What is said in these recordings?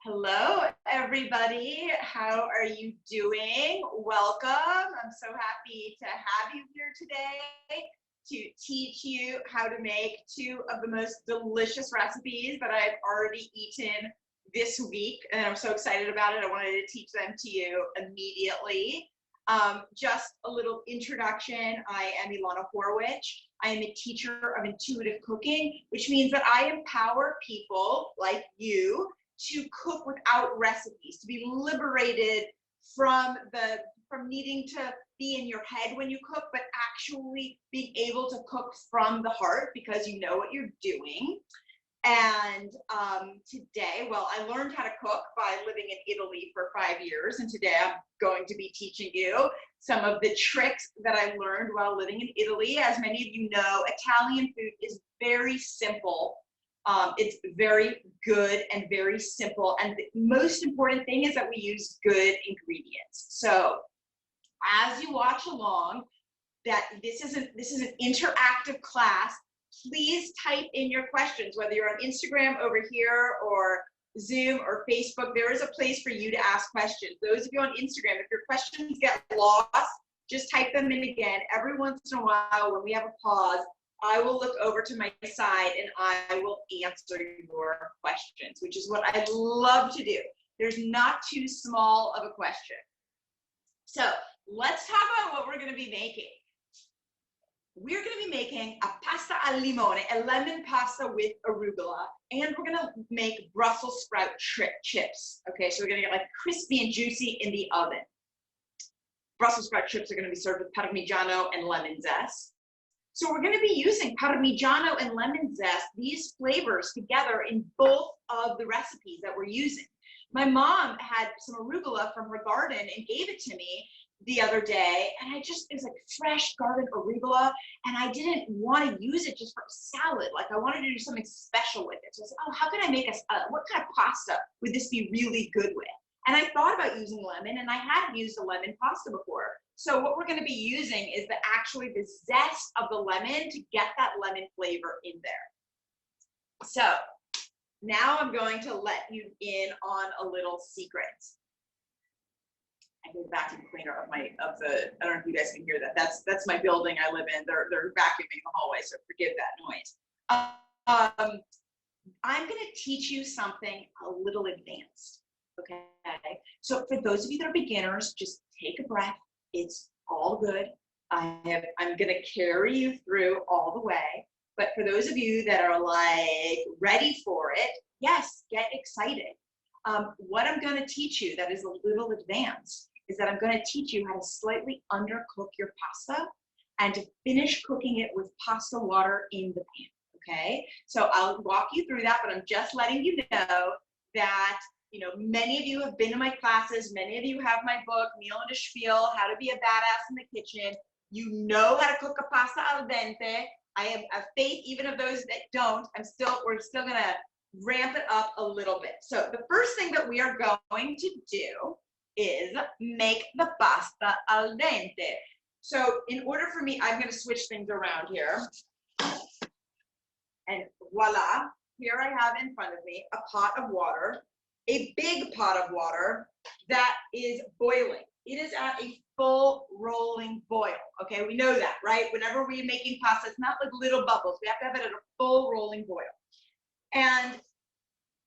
Hello, everybody. How are you doing? Welcome. I'm so happy to have you here today to teach you how to make two of the most delicious recipes that I've already eaten this week. And I'm so excited about it. I wanted to teach them to you immediately. Just a little introduction. I am Elana Horwich. I am a teacher of intuitive cooking, which means that I empower people like you to cook without recipes, to be liberated from needing to be in your head when you cook, but actually being able to cook from the heart because you know what you're doing. And today, well, I learned how to cook by living in Italy for 5 years, and today I'm going to be teaching you some of the tricks that I learned while living in Italy. As many of you know, Italian food is very simple. It's very good and very simple. And the most important thing is that we use good ingredients. So as you watch along, that this is an interactive class. Please type in your questions, whether you're on Instagram over here or Zoom or Facebook. There is a place for you to ask questions. Those of you on Instagram, if your questions get lost, just type them in again. Every once in a while, when we have a pause, I will look over to my side and I will answer your questions, which is what I love to do. There's not too small of a question. So let's talk about what we're going to be making. We're going to be making a pasta al limone, a lemon pasta with arugula, and we're going to make Brussels sprout chips. Okay, so we're going to get like crispy and juicy in the oven. Brussels sprout chips are going to be served with Parmigiano and lemon zest. So we're going to be using Parmigiano and lemon zest, these flavors together in both of the recipes that we're using. My mom had some arugula from her garden and gave it to me the other day, and it was like fresh garden arugula, and I didn't want to use it just for a salad. Like I wanted to do something special with it. So I said, oh, how can I make what kind of pasta would this be really good with? And I thought about using lemon, and I hadn't used a lemon pasta before. So what we're going to be using is the zest of the lemon to get that lemon flavor in there. So now I'm going to let you in on a little secret. I did vacuum cleaner I don't know if you guys can hear that. That's my building I live in. They're vacuuming the hallway, so forgive that noise. I'm going to teach you something a little advanced. Okay. So for those of you that are beginners, just take a breath. It's all good. I'm going to carry you through all the way. But for those of you that are like ready for it, yes, get excited. What I'm going to teach you that is a little advanced is that I'm going to teach you how to slightly undercook your pasta and to finish cooking it with pasta water in the pan. Okay. So I'll walk you through that, but I'm just letting you know that many of you have been in my classes. Many of you have my book, Meal and a Spiel, How to Be a Badass in the Kitchen. You know how to cook a pasta al dente. I have faith even of those that don't. We're still going to ramp it up a little bit. So the first thing that we are going to do is make the pasta al dente. So in order for me, I'm going to switch things around here. And voila, here I have in front of me a pot of water. A big pot of water that is boiling. It is at a full rolling boil. Okay, we know that, right? Whenever we're making pasta, it's not like little bubbles. We have to have it at a full rolling boil. And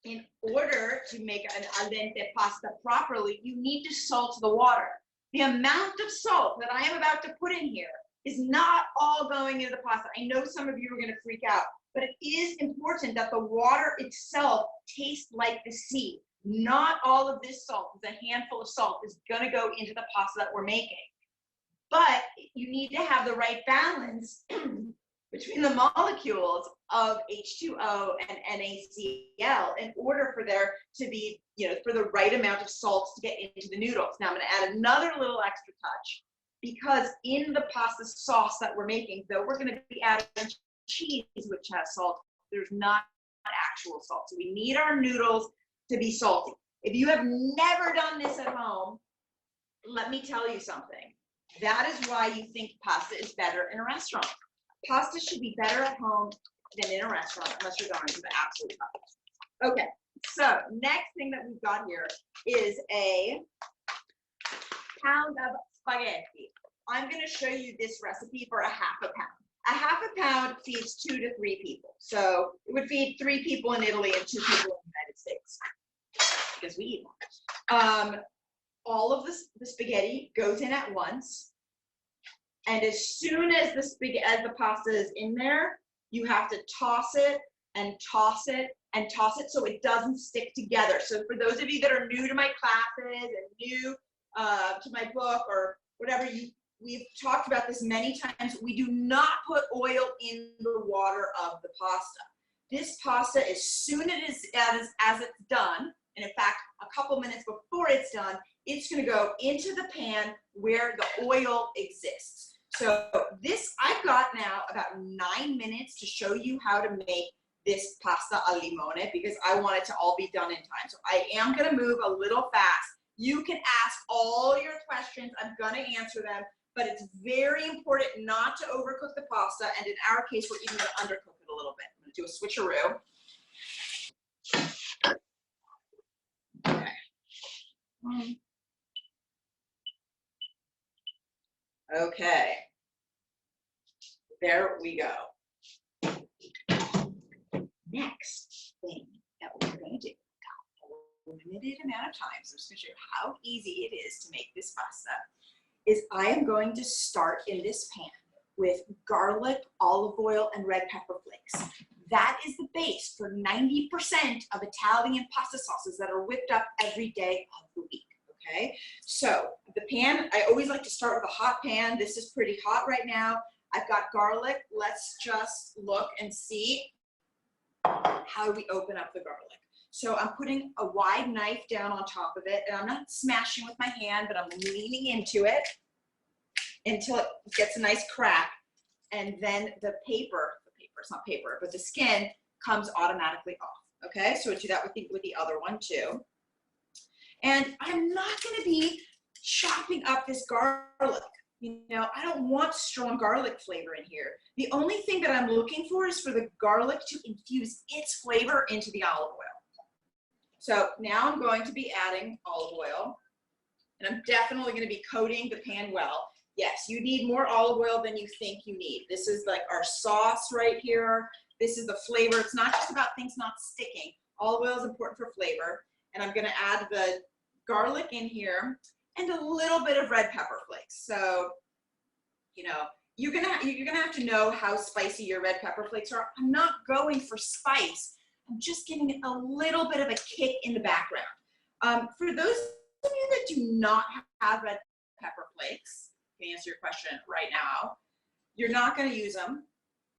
in order to make an al dente pasta properly, you need to salt the water. The amount of salt that I am about to put in here is not all going into the pasta. I know some of you are going to freak out, but it is important that the water itself tastes like the sea. Not all of this salt, a handful of salt, is going to go into the pasta that we're making. But you need to have the right balance between the molecules of H2O and NaCl in order for there to be, for the right amount of salts to get into the noodles. Now I'm going to add another little extra touch, because in the pasta sauce that we're making, though we're going to be adding cheese, which has salt, there's not actual salt. So we need our noodles to be salty. If you have never done this at home, let me tell you something. That is why you think pasta is better in a restaurant. Pasta should be better at home than in a restaurant, unless you're going to the absolute top. Okay, So next thing that we've got here is a pound of spaghetti. I'm going to show you this recipe for a half a pound. A half a pound feeds 2 to 3 people. So it would feed 3 people in Italy and 2 people in the United States because we eat more. All of the spaghetti goes in at once. And as soon as the pasta is in there, you have to toss it and toss it and toss it so it doesn't stick together. So for those of you that are new to my classes and new to my book or whatever, we've talked about this many times. We do not put oil in the water of the pasta. This pasta, as soon as it's done, and in fact, a couple minutes before it's done, it's going to go into the pan where the oil exists. So this, I've got now about 9 minutes to show you how to make this pasta al limone because I want it to all be done in time. So I am going to move a little fast. You can ask all your questions. I'm going to answer them, but it's very important not to overcook the pasta. And in our case, we're even going to undercook it a little bit. I'm going to do a switcheroo. Okay. Okay. There we go. Next thing that we're going to do, a limited amount of time, so I'm just going to show you how easy it is to make this pasta, is I am going to start in this pan with garlic, olive oil, and red pepper flakes. That is the base for 90% of Italian pasta sauces that are whipped up every day of the week. Okay, so the pan, I always like to start with a hot pan. This is pretty hot right now. I've got garlic. Let's just look and see how we open up the garlic. So I'm putting a wide knife down on top of it, and I'm not smashing with my hand, but I'm leaning into it until it gets a nice crack. And then the paper, it's not paper, but the skin comes automatically off. Okay, so do that with the other one too. And I'm not going to be chopping up this garlic. You know, I don't want strong garlic flavor in here. The only thing that I'm looking for is for the garlic to infuse its flavor into the olive oil. So now I'm going to be adding olive oil, and I'm definitely going to be coating the pan well. Yes, you need more olive oil than you think you need. This is like our sauce right here. This is the flavor. It's not just about things not sticking. Olive oil is important for flavor. And I'm going to add the garlic in here and a little bit of red pepper flakes. So, you know, you're gonna have to know how spicy your red pepper flakes are. I'm not going for spice. I'm just giving it a little bit of a kick in the background. For those of you that do not have red pepper flakes, I can answer your question right now. You're not going to use them.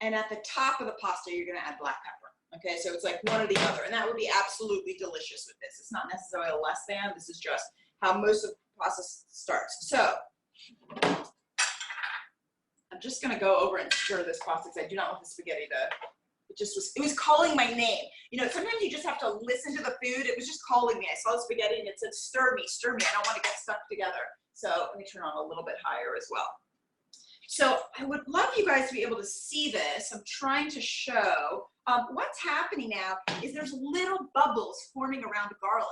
And at the top of the pasta, you're going to add black pepper. Okay, so it's like one or the other, and that would be absolutely delicious with this. It's not necessarily a less than. This is just how most of the process starts. So I'm just going to go over and stir this pasta because I do not want the spaghetti to. It was calling my name. You know, sometimes you just have to listen to the food. It was just calling me. I saw the spaghetti and it said, stir me, stir me. I don't want to get stuck together. So let me turn on a little bit higher as well. So I would love you guys to be able to see this. I'm trying to show what's happening now is there's little bubbles forming around the garlic.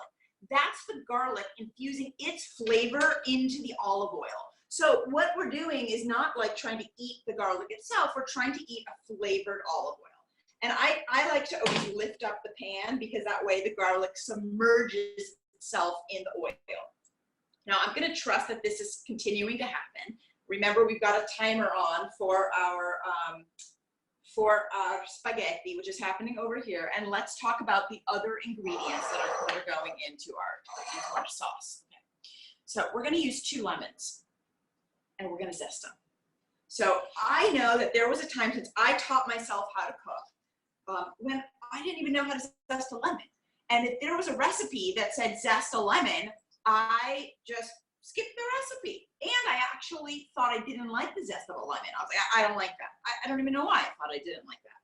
That's the garlic infusing its flavor into the olive oil. So what we're doing is not like trying to eat the garlic itself. We're trying to eat a flavored olive oil. And I like to always lift up the pan because that way the garlic submerges itself in the oil. Now I'm going to trust that this is continuing to happen. Remember, we've got a timer on for our spaghetti, which is happening over here. And let's talk about the other ingredients that are going into our sauce. Okay. So we're going to use 2 lemons, and we're going to zest them. So I know that there was a time since I taught myself how to cook when I didn't even know how to zest a lemon. And if there was a recipe that said zest a lemon, I just skipped the recipe. And I actually thought I didn't like the zest of a lemon. I was like, I don't like that. I don't even know why I thought I didn't like that.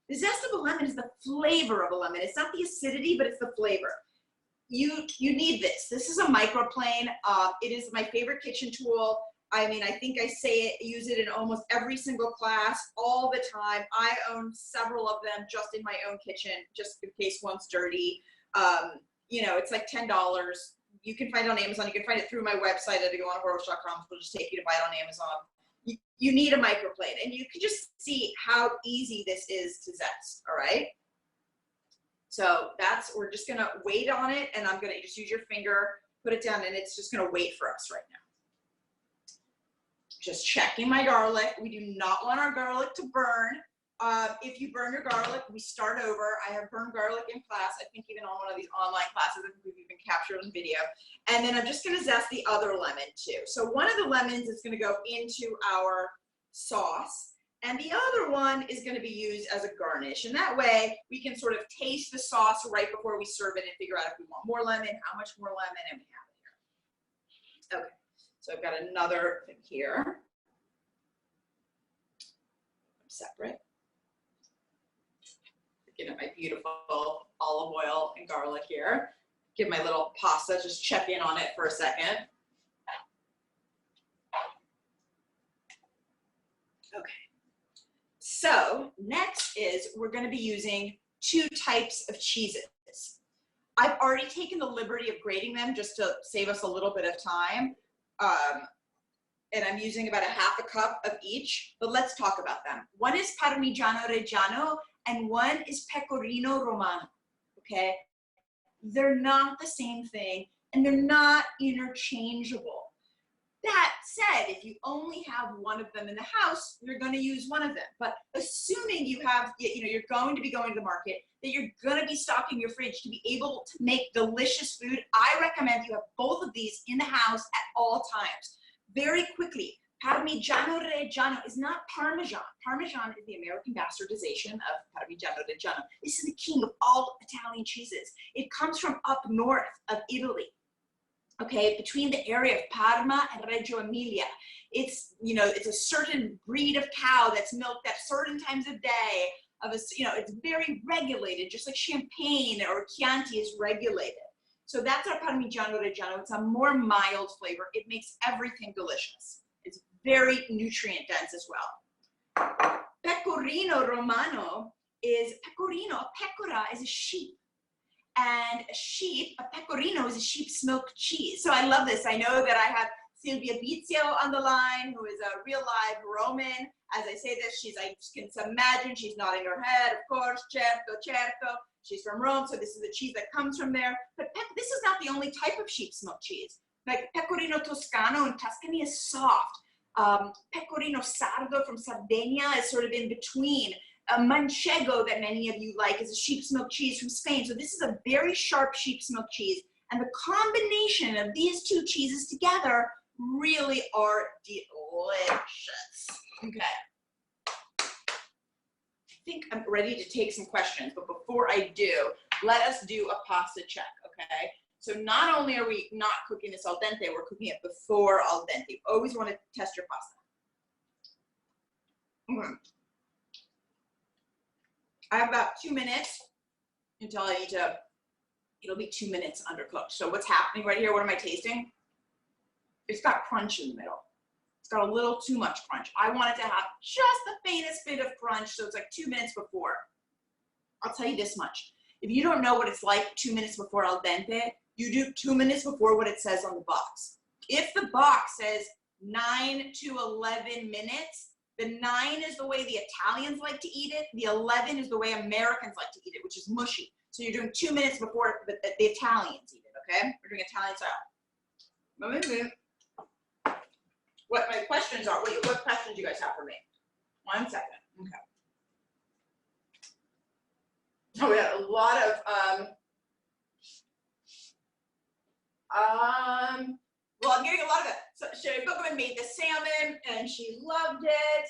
The zest of a lemon is the flavor of a lemon. It's not the acidity, but it's the flavor. You need this. This is a microplane. It is my favorite kitchen tool. I mean, I think I use it in almost every single class all the time. I own several of them just in my own kitchen, just in case one's dirty. You know, it's like $10. You can find it on Amazon. You can find it through my website at elanahorwich.com. It'll just take you to buy it on Amazon. You need a microplane, and you can just see how easy this is to zest, all right? So we're just gonna wait on it, and I'm gonna just use your finger, put it down, and it's just gonna wait for us right now. Just checking my garlic. We do not want our garlic to burn. If you burn your garlic, we start over. I have burned garlic in class. I think even on one of these online classes, I think we've even captured on video. And then I'm just gonna zest the other lemon too. So one of the lemons is gonna go into our sauce, and the other one is gonna be used as a garnish. And that way we can sort of taste the sauce right before we serve it and figure out if we want more lemon, how much more lemon, and we have it here. Okay, so I've got another thing here. Separate. Looking at my beautiful olive oil and garlic here. Give my little pasta, just check in on it for a second. Okay. So next is we're going to be using 2 types of cheeses. I've already taken the liberty of grating them just to save us a little bit of time. And I'm using about 1/2 cup of each, but let's talk about them. One is Parmigiano Reggiano and one is Pecorino Romano, okay? They're not the same thing and they're not interchangeable. That said, if you only have one of them in the house, you're gonna use one of them. But assuming you have, you know, you're going to be going to the market, that you're gonna be stocking your fridge to be able to make delicious food, I recommend you have both of these in the house at all times. Very quickly, Parmigiano Reggiano is not Parmesan. Parmesan is the American bastardization of Parmigiano Reggiano. This is the king of all Italian cheeses. It comes from up north of Italy, okay, between the area of Parma and Reggio Emilia. It's, you know, it's a certain breed of cow that's milked at certain times of day. You know, it's very regulated, just like Champagne or Chianti is regulated. So that's our Parmigiano Reggiano. It's a more mild flavor. It makes everything delicious. It's very nutrient dense as well. Pecorino Romano is, a pecora is a sheep. And a pecorino is a sheep's milk cheese. So I love this. I know that I have Silvia Bizio on the line, who is a real live Roman. As I say this, I can imagine she's nodding her head, of course, certo, certo. She's from Rome, so this is the cheese that comes from there. But this is not the only type of sheep's milk cheese. Like Pecorino Toscano in Tuscany is soft. Pecorino Sardo from Sardinia is sort of in between. Manchego, that many of you like, is a sheep's milk cheese from Spain. So this is a very sharp sheep's milk cheese. And the combination of these 2 cheeses together really are delicious. Okay. I think I'm ready to take some questions, but before I do, let us do a pasta check, okay? So not only are we not cooking this al dente, we're cooking it before al dente. You always want to test your pasta. I have about 2 minutes until I need to, it'll be 2 minutes undercooked. So what's happening right here, what am I tasting? It's got crunch in the middle. It's got a little too much crunch. I want it to have just the faintest bit of crunch, so it's like 2 minutes before. I'll tell you this much. If you don't know what it's like 2 minutes before al dente, you do 2 minutes before what it says on the box. If the box says 9 to 11 minutes, the 9 is the way the Italians like to eat it. The 11 is the way Americans like to eat it, which is mushy. So you're doing 2 minutes before the Italians eat it, okay? We're doing Italian style. What my questions are, what questions do you guys have for me? 1 second, okay. Oh, we got a lot of, well, I'm getting a lot of it. So Sherry Bookman made the salmon and she loved it.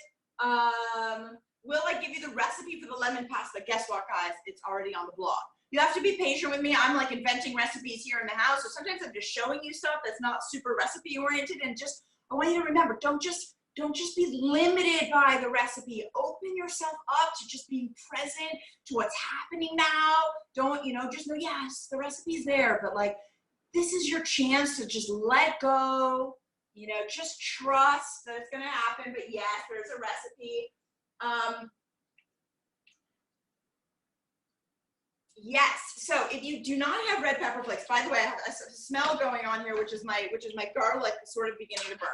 Will I give you the recipe for the lemon pasta? Guess what, guys? It's already on the blog. You have to be patient with me. I'm like inventing recipes here in the house. So sometimes I'm just showing you stuff that's not super recipe oriented, and just, I want you to remember, don't just be limited by the recipe. Open yourself up to just being present to what's happening now. Don't, just know, yes, the recipe's there, but like, this is your chance to just let go, just trust that it's gonna happen, but yes, there's a recipe. Yes. So if you do not have red pepper flakes, by the way, I have a smell going on here, which is my garlic sort of beginning to burn.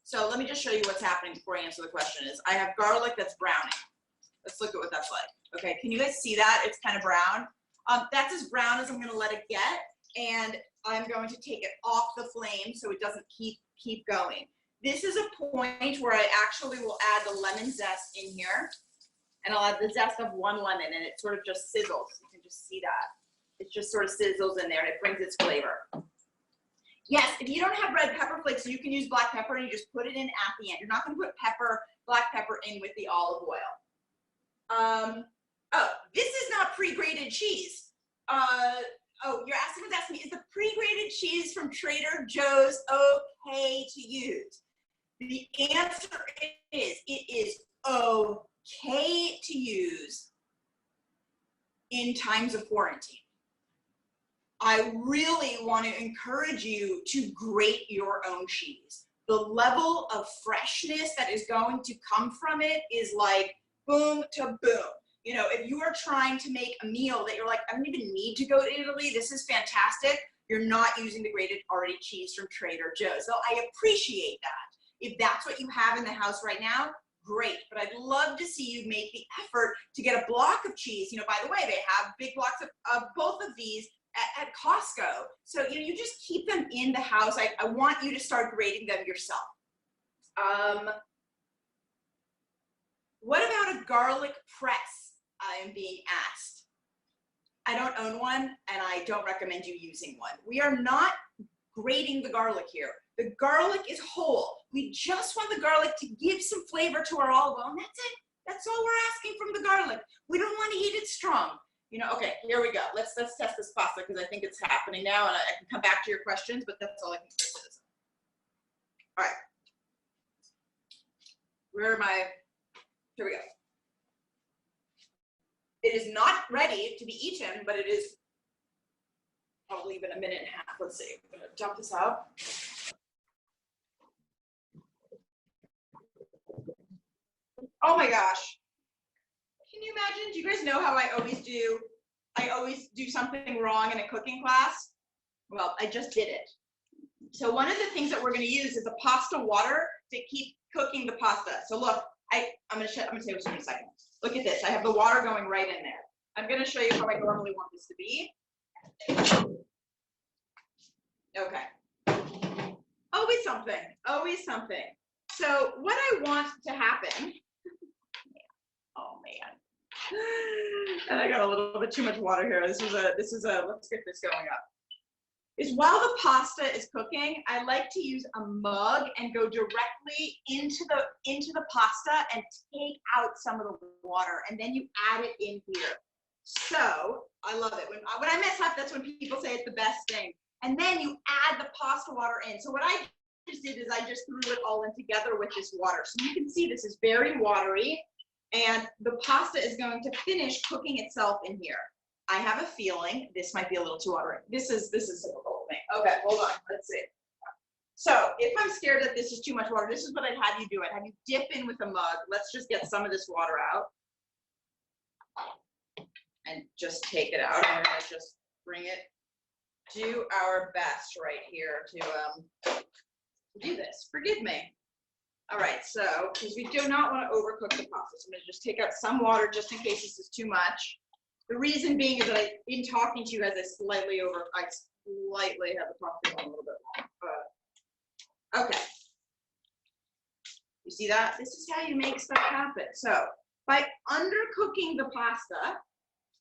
So let me just show you what's happening before I answer the question. Is I have garlic that's browning. Let's look at what that's like. Okay, can you guys see that? It's kind of brown. That's as brown as I'm going to let it get, and I'm going to take it off the flame so it doesn't keep going. This is a point where I actually will add the lemon zest in here, and I'll add the zest of 1 lemon, and it sort of just sizzles. You can just see that. It just sort of sizzles in there, and it brings its flavor. Yes, if you don't have red pepper flakes, you can use black pepper, and you just put it in at the end. You're not going to put black pepper in with the olive oil. Oh, this is not pre-grated cheese. Oh, you're asking me, is the pre-grated cheese from Trader Joe's okay to use? The answer is, it is okay to use in times of quarantine. I really want to encourage you to grate your own cheese. The level of freshness that is going to come from it is like boom to boom. You know, if you are trying to make a meal that you're like, I don't even need to go to Italy, this is fantastic, you're not using the grated already cheese from Trader Joe's. So I appreciate that. If that's what you have in the house right now, great. But I'd love to see you make the effort to get a block of cheese. You know, by the way, they have big blocks of both of these at Costco. So, you know, you just keep them in the house. I want you to start grating them yourself. What about a garlic press? I am being asked. I don't own one, and I don't recommend you using one. We are not grating the garlic here. The garlic is whole. We just want the garlic to give some flavor to our olive oil, and that's it. That's all we're asking from the garlic. We don't want to heat it strong. You know, okay, here we go. Let's test this pasta because I think it's happening now, and I can come back to your questions, but that's all I can say. All right. Where am I? Here we go. It is not ready to be eaten, but it is probably even a minute and a half. Let's see. I'm going to dump this out. Oh my gosh. Can you imagine? Do you guys know how I always do something wrong in a cooking class? Well, I just did it. So one of the things that we're going to use is the pasta water to keep cooking the pasta. So look, I'm going to tell you in a second. Look at this. I have the water going right in there. I'm going to show you how I normally want this to be. Okay. Always something. Always something. So what I want to happen. Oh man. And I got a little bit too much water here. This is a. Let's get this going up. Is while the pasta is cooking, I like to use a mug and go directly into the pasta and take out some of the water, and then you add it in here. So I love it. When I mess up, that's when people say it's the best thing. And then you add the pasta water in. So what I just did is I just threw it all in together with this water. So you can see this is very watery, and the pasta is going to finish cooking itself in here. I have a feeling this might be a little too watery. This is typical of me. Okay, hold on. Let's see. So if I'm scared that this is too much water, this is what I'd have you do it. Have you dip in with a mug. Let's just get some of this water out. And just take it out. I'm going to just bring it, do our best right here to do this. Forgive me. All right, so because we do not want to overcook the pasta, so I'm going to just take out some water just in case this is too much. The reason being is that in talking to you as I slightly have the coffee on a little bit long. Okay. You see that? This is how you make stuff happen. So by undercooking the pasta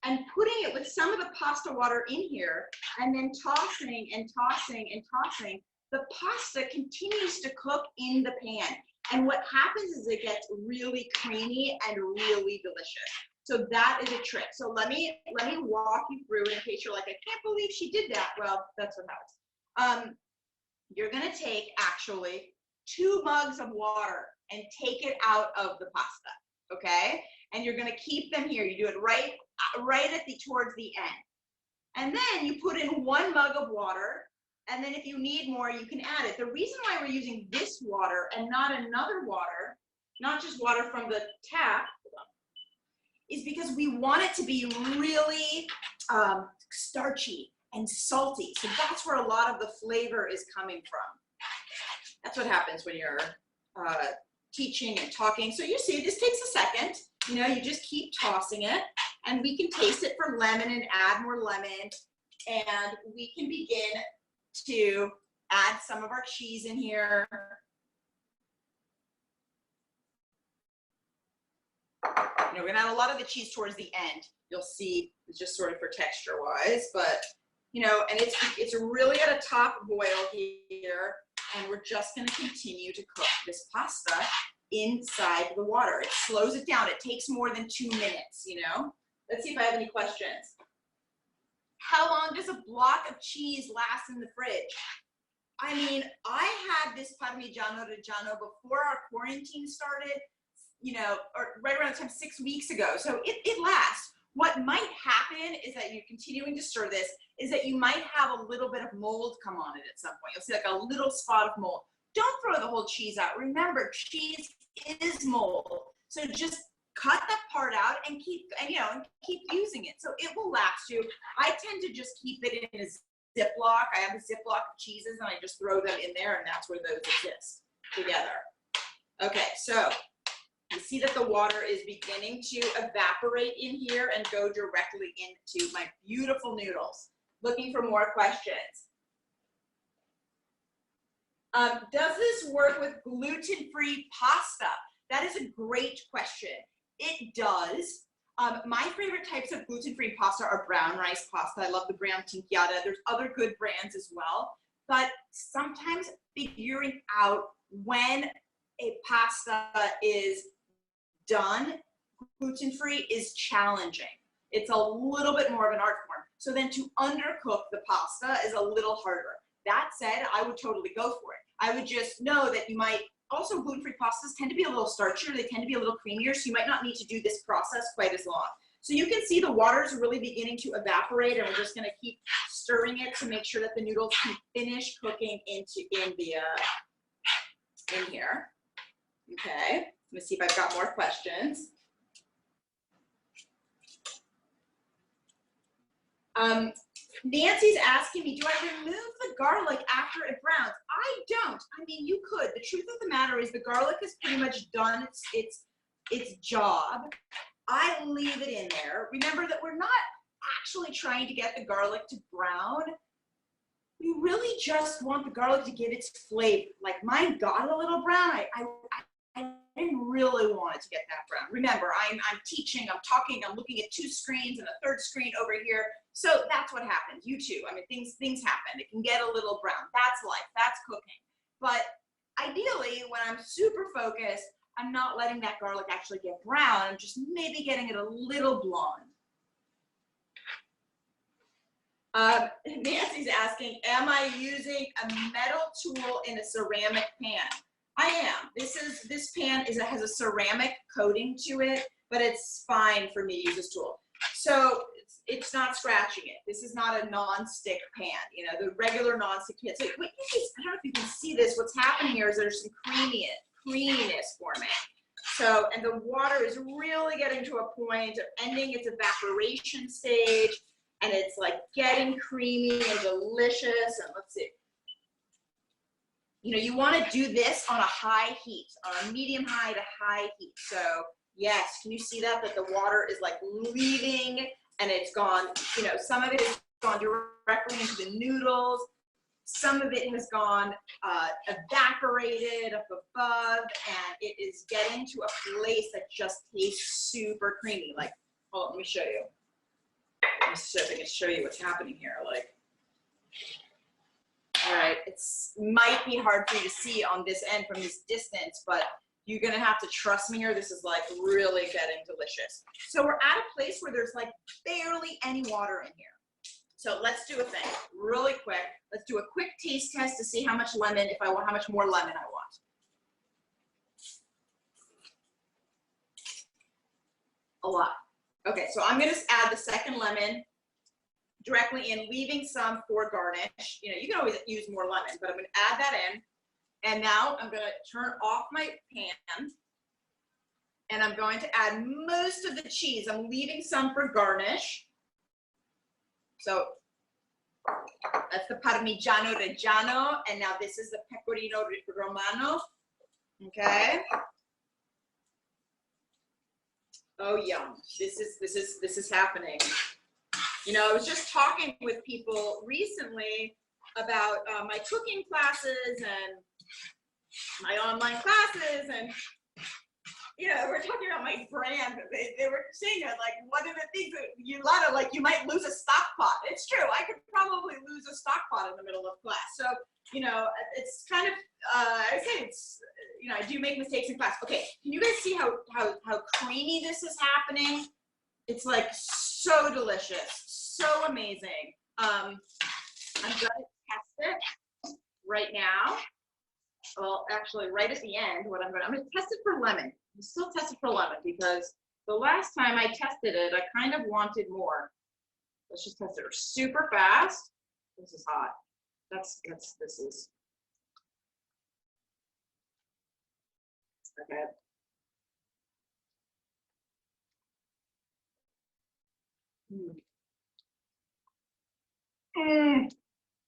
and putting it with some of the pasta water in here and then tossing and tossing and tossing, the pasta continues to cook in the pan. And what happens is it gets really creamy and really delicious. So that is a trick. So let me walk you through it in case you're like, I can't believe she did that. Well, that's what happens. You're gonna take actually 2 mugs of water and take it out of the pasta, okay? And you're gonna keep them here. You do it right towards the end. And then you put in 1 mug of water, and then if you need more, you can add it. The reason why we're using this water and not another water, not just water from the tap, is because we want it to be really starchy and salty. So that's where a lot of the flavor is coming from. That's what happens when you're teaching and talking. So you see, this takes a second. You know, you just keep tossing it, and we can taste it for lemon and add more lemon, and we can begin to add some of our cheese in here. You know, we're gonna add a lot of the cheese towards the end. You'll see, it's just sort of for texture wise, but you know, and it's really at a top boil here, and we're just gonna continue to cook this pasta inside the water. It slows it down. It takes more than 2 minutes, you know? Let's see if I have any questions. How long does a block of cheese last in the fridge? I mean, I had this Parmigiano Reggiano before our quarantine started, you know, or right around the time 6 weeks ago. So it lasts. What might happen is that you're continuing to stir this, is that you might have a little bit of mold come on it at some point. You'll see like a little spot of mold. Don't throw the whole cheese out. Remember, cheese is mold. So just cut that part out and keep using it. So it will last you. I tend to just keep it in a Ziploc. I have a Ziploc of cheeses and I just throw them in there, and that's where those exist together. Okay, so you see that the water is beginning to evaporate in here and go directly into my beautiful noodles. Looking for more questions. Does this work with gluten-free pasta? That is a great question. It does. My favorite types of gluten-free pasta are brown rice pasta. I love the brown tinchiata. There's other good brands as well. But sometimes figuring out when a pasta is done gluten-free is challenging. It's a little bit more of an art form. So then to undercook the pasta is a little harder. That said, I would totally go for it. I would just know that you might, also gluten-free pastas tend to be a little starchier, they tend to be a little creamier, so you might not need to do this process quite as long. So you can see the water is really beginning to evaporate, and we're just gonna keep stirring it to make sure that the noodles can finish cooking in here. Okay, let me see if I've got more questions. Nancy's asking me, do I remove the garlic after it browns? I don't. I mean, you could. The truth of the matter is the garlic has pretty much done its job. I leave it in there. Remember that we're not actually trying to get the garlic to brown. We really just want the garlic to give its flavor. Like mine got a little brown. I didn't really want it to get that brown. Remember, I'm teaching, I'm talking, I'm looking at 2 screens and a 3rd screen over here. So that's what happens. You too. I mean, things happen. It can get a little brown. That's life. That's cooking. But ideally, when I'm super focused, I'm not letting that garlic actually get brown. I'm just maybe getting it a little blonde. Nancy's asking, am I using a metal tool in a ceramic pan? I am. This pan has a ceramic coating to it, but it's fine for me to use this tool. So it's not scratching it. This is not a non-stick pan, you know, the regular non-stick pan. So I don't know if you can see this. What's happening here is there's some creaminess forming. So, and the water is really getting to a point of ending its evaporation stage, and it's like getting creamy and delicious. And let's see. You know, you want to do this on a high heat, on a medium high to high heat. So yes, can you see that the water is like leaving and it's gone, you know, some of it has gone directly into the noodles. Some of it has gone evaporated up above, and it is getting to a place that just tastes super creamy. Like, hold on, let me show you. Let me see if I can show you what's happening here. Like, all right, it's might be hard for you to see on this end from this distance, but you're gonna have to trust me here. This is like really getting delicious. So we're at a place where there's like barely any water in here. So let's do a thing really quick. Let's do a quick taste test to see how much lemon, if I want, how much more lemon I want. A lot. Okay, so I'm gonna add the second lemon directly in, leaving some for garnish. You know, you can always use more lemon, but I'm gonna add that in. And now I'm gonna turn off my pan. And I'm going to add most of the cheese. I'm leaving some for garnish. So that's the Parmigiano Reggiano, and now this is the Pecorino Romano. Okay. Oh, yum! This is happening. You know, I was just talking with people recently about my cooking classes and my online classes, and we're talking about my brand. They were saying that, like, one of the things that you might lose a stock pot. It's true. I could probably lose a stock pot in the middle of class. So, it's kind of, I say it's, I do make mistakes in class. Okay, can you guys see how creamy this is happening? It's like so delicious, so amazing. I'm gonna test it right now. Well, actually, right at the end, I'm gonna test it for lemon. I'm still testing for lemon because the last time I tested it, I kind of wanted more. Let's just test it super fast. This is hot. This is okay.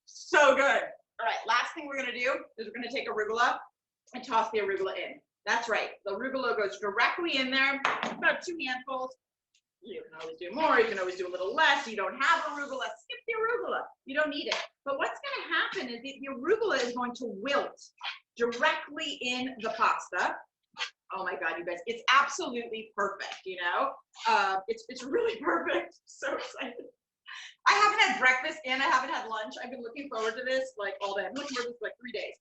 So good. All right, last thing we're gonna do is we're gonna take arugula and toss the arugula in. That's right, the arugula goes directly in there, about 2 handfuls. You can always do more, you can always do a little less. You don't have arugula, skip the arugula. You don't need it. But what's gonna happen is the arugula is going to wilt directly in the pasta. Oh my God, you guys, it's absolutely perfect, it's really perfect. So excited. I haven't had breakfast and I haven't had lunch. I've been looking forward to this like all day. I'm looking forward to this like 3 days.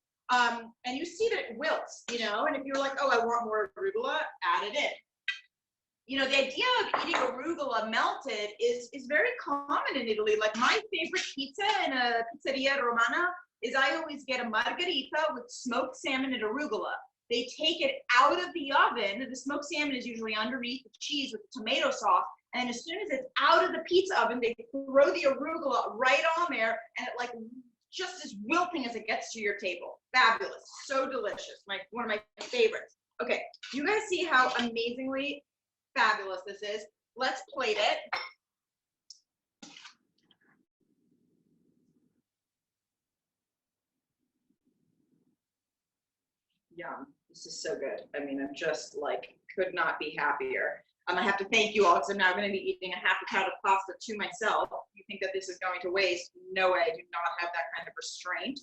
And you see that it wilts, and if you're like, oh, I want more arugula, add it in. The idea of eating arugula melted is very common in Italy. Like my favorite pizza in a pizzeria romana is I always get a margherita with smoked salmon and arugula. They take it out of the oven. The smoked salmon is usually underneath the cheese with the tomato sauce. And as soon as it's out of the pizza oven, they throw the arugula right on there, and it like just as wilting as it gets to your table. Fabulous. So delicious. One of my favorites. Okay, you guys see how amazingly fabulous this is? Let's plate it. Yum. This is so good. I mean, I'm just like, could not be happier. I have to thank you all because I'm now going to be eating a half a pound of pasta to myself. You think that this is going to waste? No way. I do not have that kind of restraint.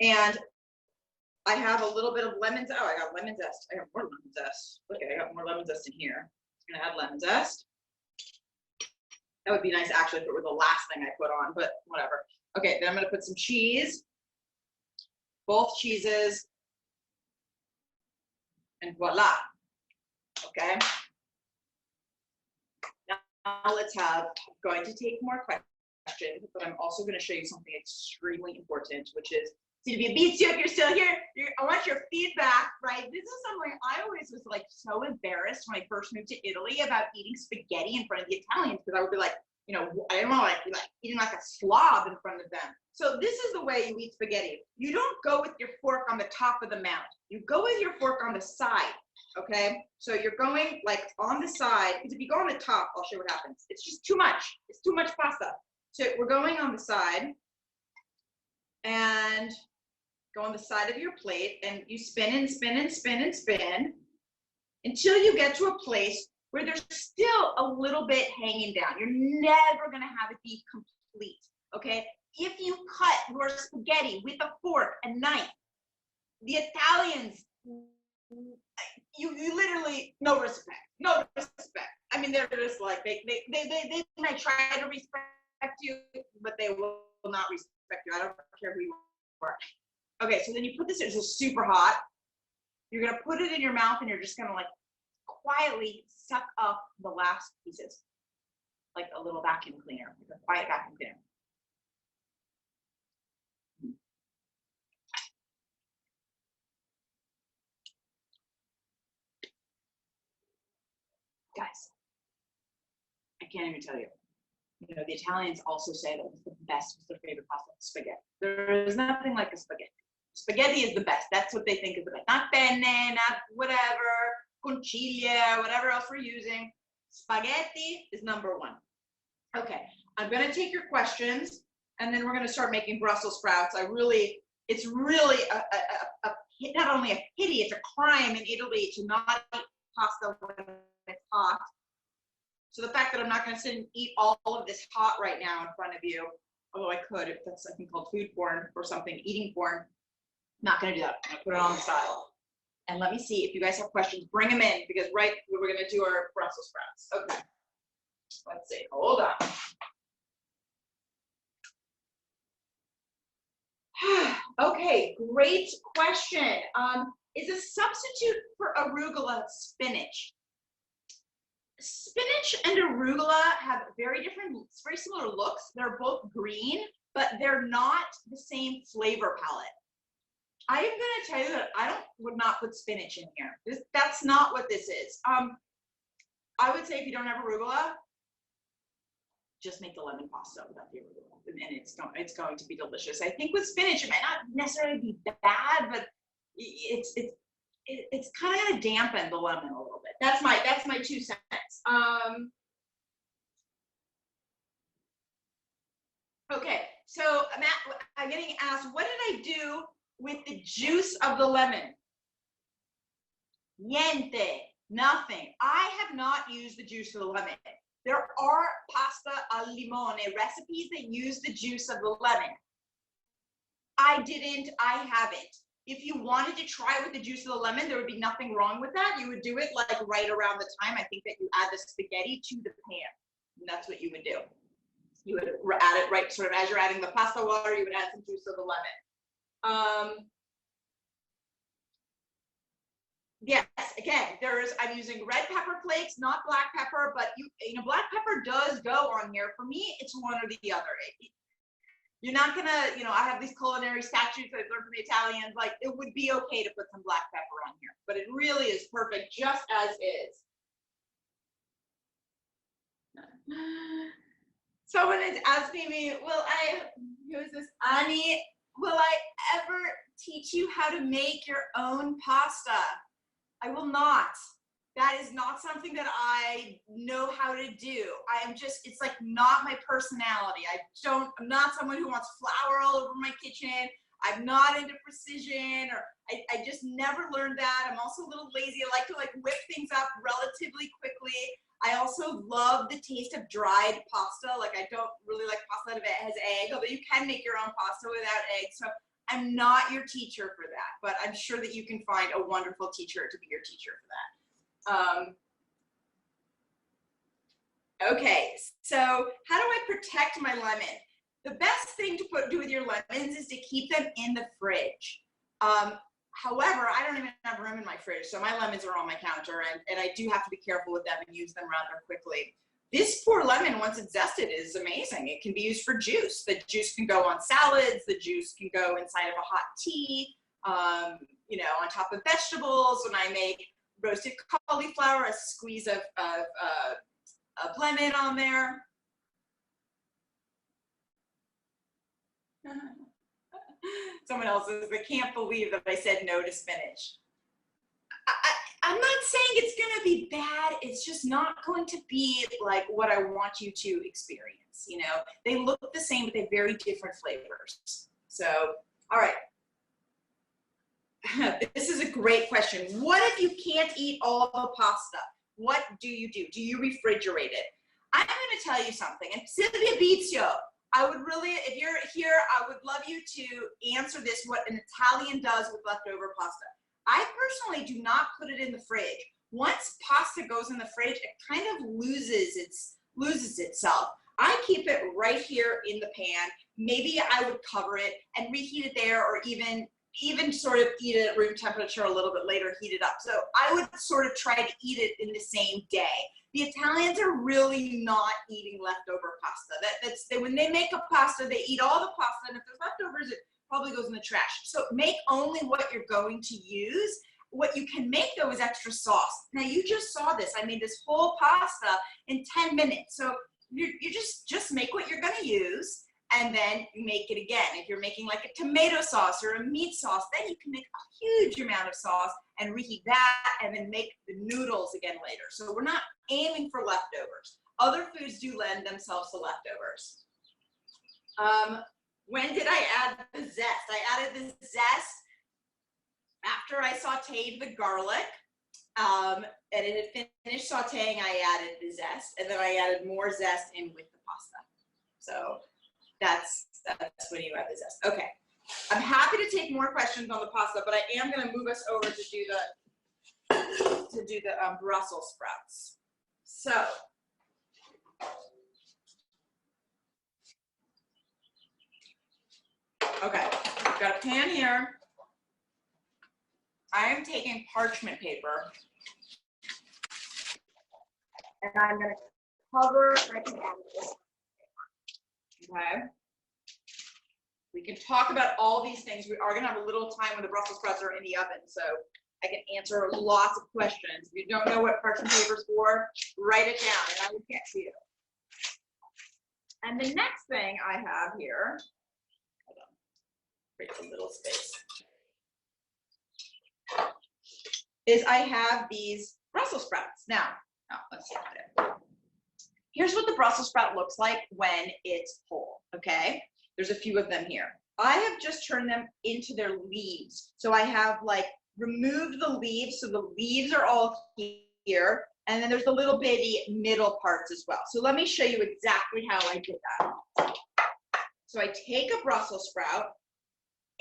And I have a little bit of lemon. Oh, I got lemon zest. I have more lemon zest. Okay, I got more lemon zest in here. I'm going to add lemon zest. That would be nice actually if it were the last thing I put on, but whatever. Okay, then I'm going to put some cheese. Both cheeses. And voila. Okay. Now let's have, I'm going to take more questions, but I'm also going to show you something extremely important, which is, see, if you're still here, I want your feedback, right? This is something I always was like so embarrassed when I first moved to Italy about eating spaghetti in front of the Italians, because I would be like, I don't know, like eating like a slob in front of them. So this is the way you eat spaghetti. You don't go with your fork on the top of the mound. You go with your fork on the side. Okay, so you're going like on the side, because if you go on the top, I'll show you what happens. It's just too much. It's too much pasta. So we're going on the side and go on the side of your plate, and you spin and spin and spin and spin until you get to a place where there's still a little bit hanging down. You're never gonna have it be complete, okay? If you cut your spaghetti with a fork and knife, the Italians, you literally, no respect. I mean, they're just like, they might try to respect you, but they will not respect you. I don't care who you are. Okay, so then you put this, it's just super hot. You're gonna put it in your mouth and you're just gonna like quietly suck up the last pieces. Like a little vacuum cleaner, like a quiet vacuum cleaner. Guys, I can't even tell you. The Italians also say that it's the best, it's their favorite pasta, spaghetti. There is nothing like a spaghetti. Spaghetti is the best. That's what they think is the best. Not penne, not whatever. conchiglie, whatever else we're using. Spaghetti is number one. Okay, I'm gonna take your questions and then we're gonna start making Brussels sprouts. It's really not only a pity, it's a crime in Italy to not eat pasta when it's hot. So the fact that I'm not gonna sit and eat all of this hot right now in front of you, although I could, if that's something called food porn or something, eating porn, not gonna do that. I'm gonna put it on the side. And let me see if you guys have questions, bring them in, because we're gonna do our Brussels sprouts. Okay, let's see, hold on. Okay, great question. Is a substitute for arugula spinach? Spinach and arugula have very similar looks. They're both green, but they're not the same flavor palette. I am gonna tell you that I would not put spinach in here. That's not what this is. I would say if you don't have arugula, just make the lemon pasta without the arugula, and it's going to be delicious. I think with spinach, it might not necessarily be bad, but it's kind of gonna dampen the lemon a little bit. That's my 2 cents. Okay, so I'm getting asked, what did I do with the juice of the lemon? Niente, nothing. I have not used the juice of the lemon. There are pasta al limone recipes that use the juice of the lemon. I haven't. If you wanted to try with the juice of the lemon, there would be nothing wrong with that. You would do it like right around the time, I think, that you add the spaghetti to the pan. And that's what you would do. You would add it right, sort of as you're adding the pasta water, you would add some juice of the lemon. Yes, again, I'm using red pepper flakes, not black pepper, but you know, black pepper does go on here. For me, it's one or the other. You're not gonna, I have these culinary statutes that I learned from the Italians, like it would be okay to put some black pepper on here, but it really is perfect just as is. Someone is asking me, who is this? Annie, will I ever teach you how to make your own pasta? I will not. That is not something that I know how to do. It's like not my personality. I'm not someone who wants flour all over my kitchen. I'm not into precision, or I just never learned that. I'm also a little lazy. I like to whip things up relatively quickly. I also love the taste of dried pasta. Like I don't really like pasta that has egg, although you can make your own pasta without eggs. So I'm not your teacher for that, but I'm sure that you can find a wonderful teacher to be your teacher for that. Okay, so how do I protect my lemon? The best thing to do with your lemons is to keep them in the fridge. However, I don't even have room in my fridge, so my lemons are on my counter, and I do have to be careful with them and use them rather quickly. This poor lemon, once it's zested, is amazing. It can be used for juice. The juice can go on salads. The juice can go inside of a hot tea, on top of vegetables. When I make roasted cauliflower, a squeeze of lemon on there. Someone else says, I can't believe that I said no to spinach. I'm not saying it's gonna be bad, it's just not going to be like what I want you to experience, They look the same, but they're very different flavors. So, all right. This is a great question. What if you can't eat all the pasta? What do you do? Do you refrigerate it? I'm gonna tell you something, and Silvia Bizio, I would really, if you're here, I would love you to answer this, what an Italian does with leftover pasta. I personally do not put it in the fridge. Once pasta goes in the fridge, it kind of loses itself. I keep it right here in the pan. Maybe I would cover it and reheat it there, or even sort of eat it at room temperature a little bit later, heat it up. So I would sort of try to eat it in the same day. The Italians are really not eating leftover pasta. When they make a pasta, they eat all the pasta, and if there's leftovers, it probably goes in the trash. So make only what you're going to use. What you can make, though, is extra sauce. Now, you just saw this. I made this whole pasta in 10 minutes. So you just make what you're going to use, and then you make it again. If you're making like a tomato sauce or a meat sauce, then you can make a huge amount of sauce and reheat that and then make the noodles again later. So we're not aiming for leftovers. Other foods do lend themselves to leftovers. When did I add the zest? I added the zest after I sauteed the garlic. And it had finished sauteing, I added the zest, and then I added more zest in with the pasta. So that's when you add the zest. Okay, I'm happy to take more questions on the pasta, but I am going to move us over to do the Brussels sprouts. So okay, I've got a pan here. I am taking parchment paper, and I'm going to cover my pan with this. Okay. We can talk about all these things. We are going to have a little time when the Brussels sprouts are in the oven, so I can answer lots of questions. If you don't know what parchment paper is for, write it down, and I will get to you. And the next thing I have here, hold on, create a little space, is I have these Brussels sprouts. Now let's see it. Here's what the Brussels sprout looks like when it's whole, okay? There's a few of them here. I have just turned them into their leaves. So I have like removed the leaves, so the leaves are all here, and then there's the little bitty middle parts as well. So let me show you exactly how I did that. So I take a Brussels sprout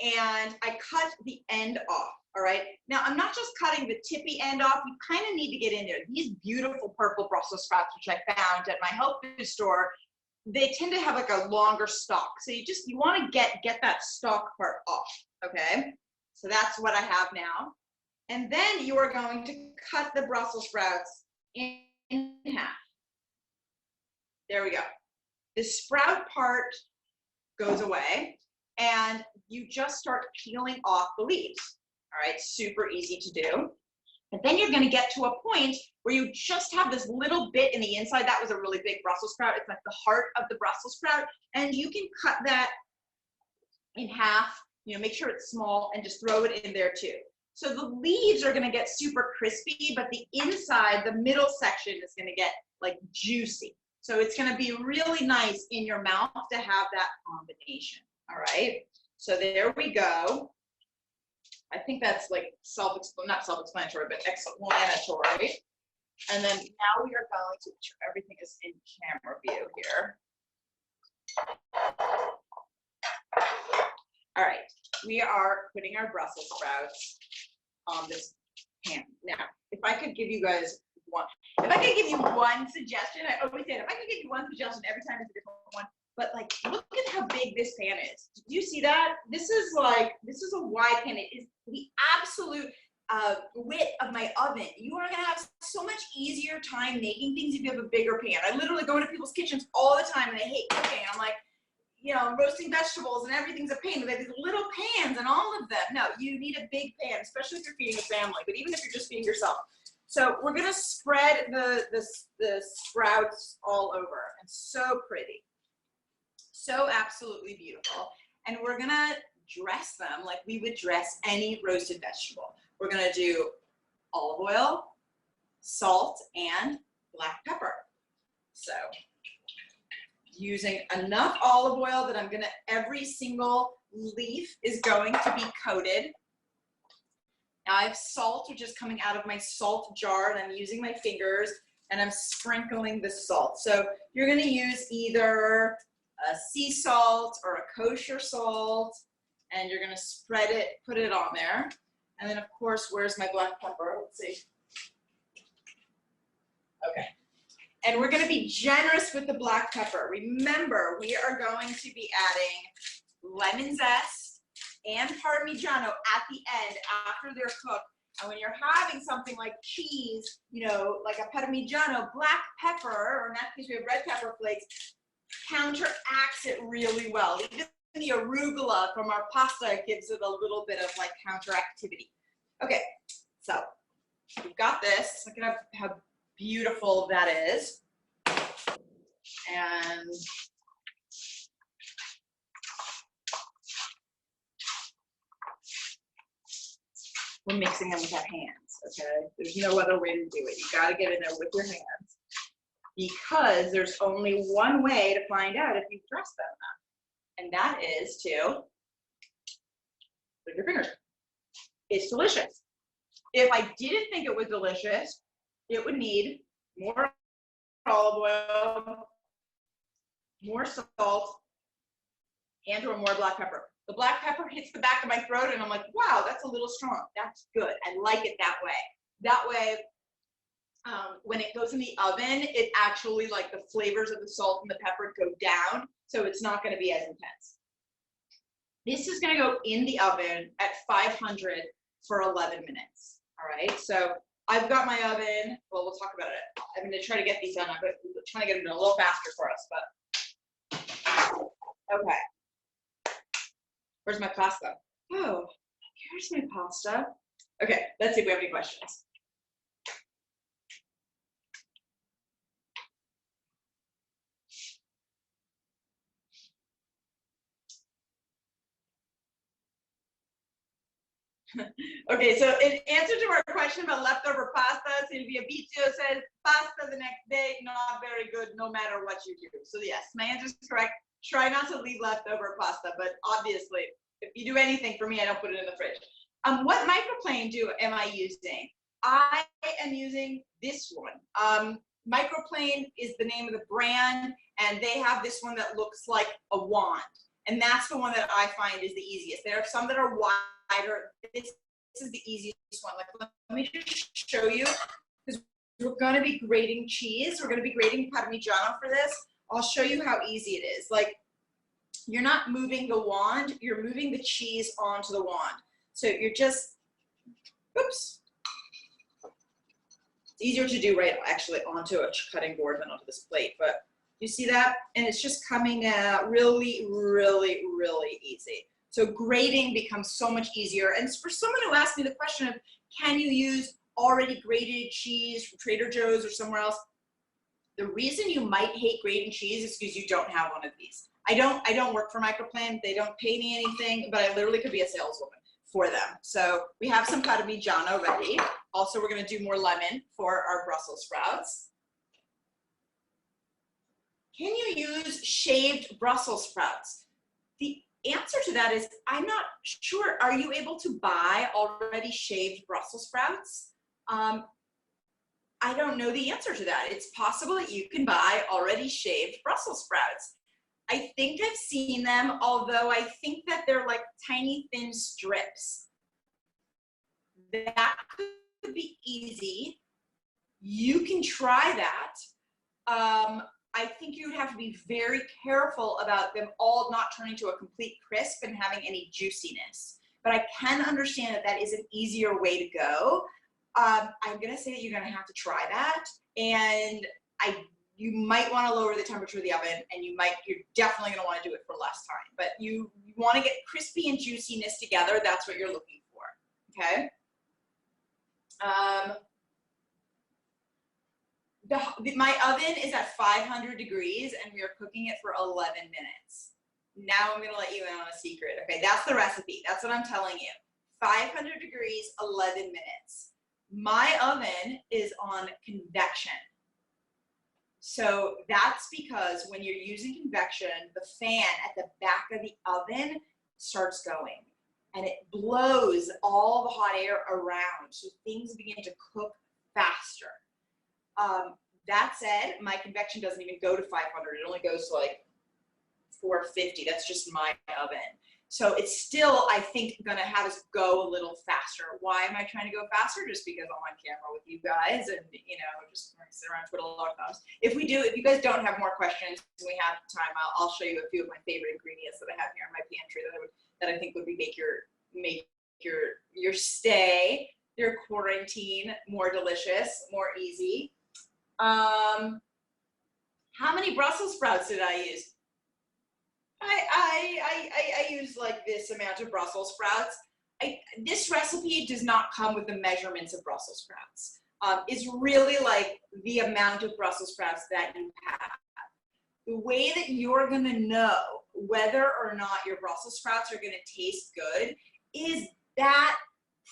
and I cut the end off. All right, now I'm not just cutting the tippy end off, you kind of need to get in there. These beautiful purple Brussels sprouts, which I found at my health food store, they tend to have like a longer stalk. So you want to get that stalk part off, okay? So that's what I have now. And then you are going to cut the Brussels sprouts in half. There we go. The sprout part goes away, and you just start peeling off the leaves. All right, super easy to do. And then you're going to get to a point where you just have this little bit in the inside. That was a really big Brussels sprout. It's like the heart of the Brussels sprout. And you can cut that in half, make sure it's small, and just throw it in there too. So the leaves are going to get super crispy, but the inside, the middle section, is going to get like juicy. So it's going to be really nice in your mouth to have that combination. All right, so there we go. I think that's like not self-explanatory, but explanatory. And then now we are going to make sure everything is in camera view here. All right, we are putting our Brussels sprouts on this pan. Now, if I could give you guys one suggestion, I always say it, if I could give you one suggestion every time it's a different one, but like, look at how big this pan is. Do you see that? This is a wide pan. It is the absolute width of my oven. You are gonna have so much easier time making things if you have a bigger pan. I literally go into people's kitchens all the time and they hate cooking. I'm like, roasting vegetables and everything's a pain. They have these little pans and all of them. No, you need a big pan, especially if you're feeding a family, but even if you're just feeding yourself. So we're gonna spread the sprouts all over, and so pretty. So absolutely beautiful. And we're gonna dress them like we would dress any roasted vegetable. We're gonna do olive oil, salt, and black pepper. So using enough olive oil that every single leaf is going to be coated. Now I have salt, which is coming out of my salt jar, and I'm using my fingers and I'm sprinkling the salt. So you're gonna use either a sea salt or a kosher salt, and you're gonna spread it, put it on there. And then of course, where's my black pepper? Let's see. Okay. And we're gonna be generous with the black pepper. Remember, we are going to be adding lemon zest and Parmigiano at the end after they're cooked. And when you're having something like cheese, like a Parmigiano, black pepper, or in that case we have red pepper flakes, counteracts it really well. Even the arugula from our pasta gives it a little bit of like counteractivity. Okay, so we've got this. Look at how beautiful that is. And we're mixing them with our hands, okay? There's no other way to do it. You gotta get in there with your hands because there's only one way to find out if you've dressed them enough, and that is to with your fingers. It's delicious. If I didn't think it was delicious, it would need more olive oil, more salt, and or more black pepper. The black pepper hits the back of my throat and I'm like, wow, that's a little strong. That's good. I like it that way. That way, when it goes in the oven, it actually, like, the flavors of the salt and the pepper go down, so it's not going to be as intense. This is going to go in the oven at 500 for 11 minutes. All right, so I've got my oven. Well, we'll talk about it. I'm going to try to get these done. I'm trying to get them done a little faster for us, but okay. Where's my pasta? Oh, here's my pasta. Okay, let's see if we have any questions. Okay, so in answer to our question about leftover pasta, Silvia Bizio says, pasta the next day, not very good no matter what you do. So yes, my answer is correct. Try not to leave leftover pasta, but obviously, if you do anything for me, I don't put it in the fridge. What microplane am I using? I am using this one. Microplane is the name of the brand, and they have this one that looks like a wand. And that's the one that I find is the easiest. There are some that are wider. This is the easiest one. Like, let me just show you, because we're going to be grating cheese. We're going to be grating Parmigiano for this. I'll show you how easy it is. Like, you're not moving the wand, you're moving the cheese onto the wand. So you're just, oops. It's easier to do right actually onto a cutting board than onto this plate, but you see that? And it's just coming out really, really, really easy. So grating becomes so much easier. And for someone who asked me the question of, can you use already grated cheese from Trader Joe's or somewhere else? The reason you might hate grating cheese is because you don't have one of these. I don't work for Microplane. They don't pay me anything, but I literally could be a saleswoman for them. So we have some Parmigiano ready. Also, we're going to do more lemon for our Brussels sprouts. Can you use shaved Brussels sprouts? The answer to that is, I'm not sure. Are you able to buy already shaved Brussels sprouts? I don't know the answer to that. It's possible that you can buy already shaved Brussels sprouts. I think I've seen them, although I think that they're like tiny thin strips. That could be easy. You can try that. I think you would have to be very careful about them all not turning to a complete crisp and having any juiciness. But I can understand that that is an easier way to go. I'm gonna say that you're gonna have to try that, and you might want to lower the temperature of the oven, and you're definitely gonna want to do it for less time. But you want to get crispy and juiciness together. That's what you're looking for. Okay. My oven is at 500 degrees, and we are cooking it for 11 minutes. Now I'm gonna let you in on a secret. Okay, that's the recipe. That's what I'm telling you. 500 degrees, 11 minutes. My oven is on convection. So that's because when you're using convection, the fan at the back of the oven starts going, and it blows all the hot air around, so things begin to cook faster. That said, my convection doesn't even go to 500. It only goes to like 450. That's just my oven. So it's still, I think, gonna have us go a little faster. Why am I trying to go faster? Just because I'm on camera with you guys, and just sit around twiddle our thumbs. If you guys don't have more questions, and we have time, I'll show you a few of my favorite ingredients that I have here in my pantry that I think would make your stay, your quarantine more delicious, more easy. How many Brussels sprouts did I use? I use like this amount of Brussels sprouts. This recipe does not come with the measurements of Brussels sprouts. It's really like the amount of Brussels sprouts that you have. The way that you're gonna know whether or not your Brussels sprouts are gonna taste good is that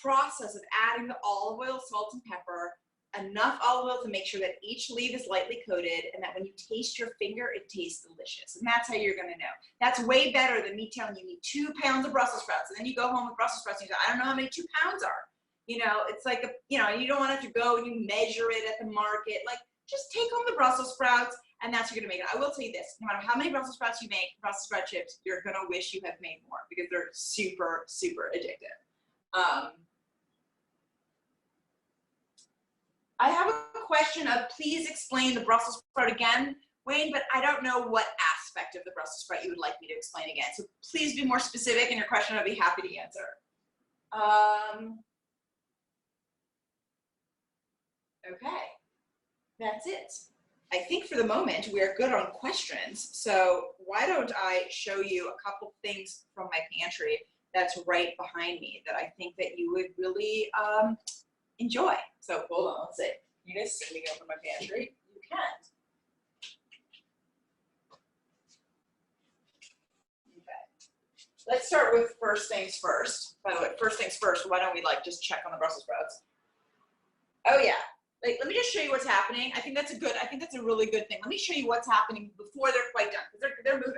process of adding the olive oil, salt, and pepper, enough olive oil to make sure that each leaf is lightly coated, and that when you taste your finger, it tastes delicious. And that's how you're gonna know. That's way better than me telling you need 2 pounds of Brussels sprouts, and then you go home with Brussels sprouts and you go, I don't know how many 2 pounds are. You know, it's like, you know, you don't want to have to go and you measure it at the market. Like, just take home the Brussels sprouts, and that's what you're gonna make it. I will tell you this, no matter how many Brussels sprouts you make, Brussels sprout chips, you're gonna wish you have made more because they're super, super addictive. I have a question of, please explain the Brussels sprout again, Wayne, but I don't know what aspect of the Brussels sprout you would like me to explain again. So please be more specific in your question. I'll be happy to answer. Okay, that's it. I think for the moment we're good on questions. So why don't I show you a couple things from my pantry that's right behind me that I think that you would really enjoy. So hold on, let's see. You guys see me open my pantry? You can't. Okay. Let's start with first things first. By the way, first things first, why don't we like just check on the Brussels sprouts? Oh yeah. Like, let me just show you what's happening. I think that's a really good thing. Let me show you what's happening before they're quite done, because they're moving.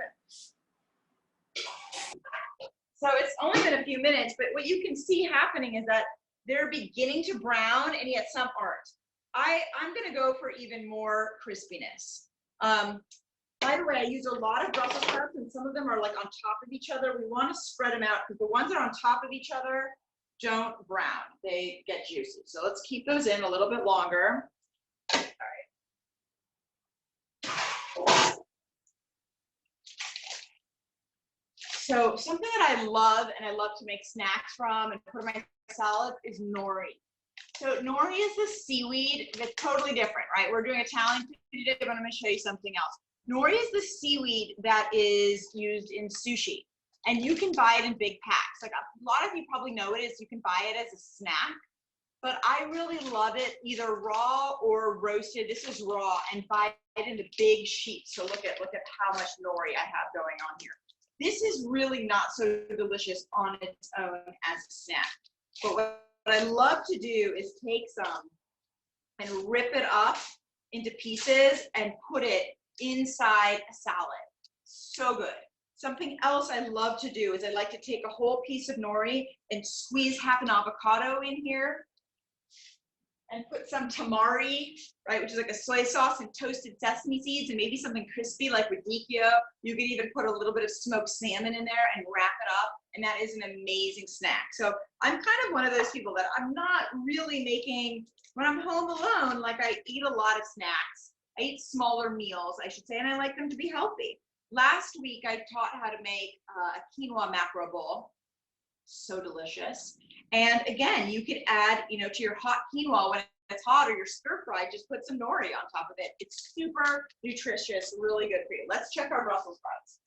So it's only been a few minutes, but what you can see happening is that they're beginning to brown, and yet some aren't. I'm gonna go for even more crispiness. By the way, I use a lot of Brussels sprouts, and some of them are like on top of each other. We wanna spread them out, because the ones that are on top of each other don't brown, they get juicy. So let's keep those in a little bit longer. All right. So something that I love, and I love to make snacks from and put in my salad, is nori. So nori is the seaweed that's totally different, right? We're doing Italian food today, but I'm gonna show you something else. Nori is the seaweed that is used in sushi. And you can buy it in big packs. Like, a lot of you probably know it is, you can buy it as a snack, but I really love it either raw or roasted. This is raw, and buy it into big sheets. So look at how much nori I have going on here. This is really not so delicious on its own as a snack. But what I love to do is take some and rip it up into pieces and put it inside a salad. So good. Something else I love to do is I like to take a whole piece of nori and squeeze half an avocado in here and put some tamari, right, which is like a soy sauce, and toasted sesame seeds, and maybe something crispy like radicchio. You could even put a little bit of smoked salmon in there and wrap it up, and that is an amazing snack. So I'm kind of one of those people that I'm not really making, when I'm home alone, like, I eat a lot of snacks. I eat smaller meals, I should say, and I like them to be healthy. Last week, I taught how to make a quinoa macro bowl. So delicious. And again, you could add, you know, to your hot quinoa when it's hot, or your stir fry, just put some nori on top of it. It's super nutritious, really good for you. Let's check our Brussels sprouts.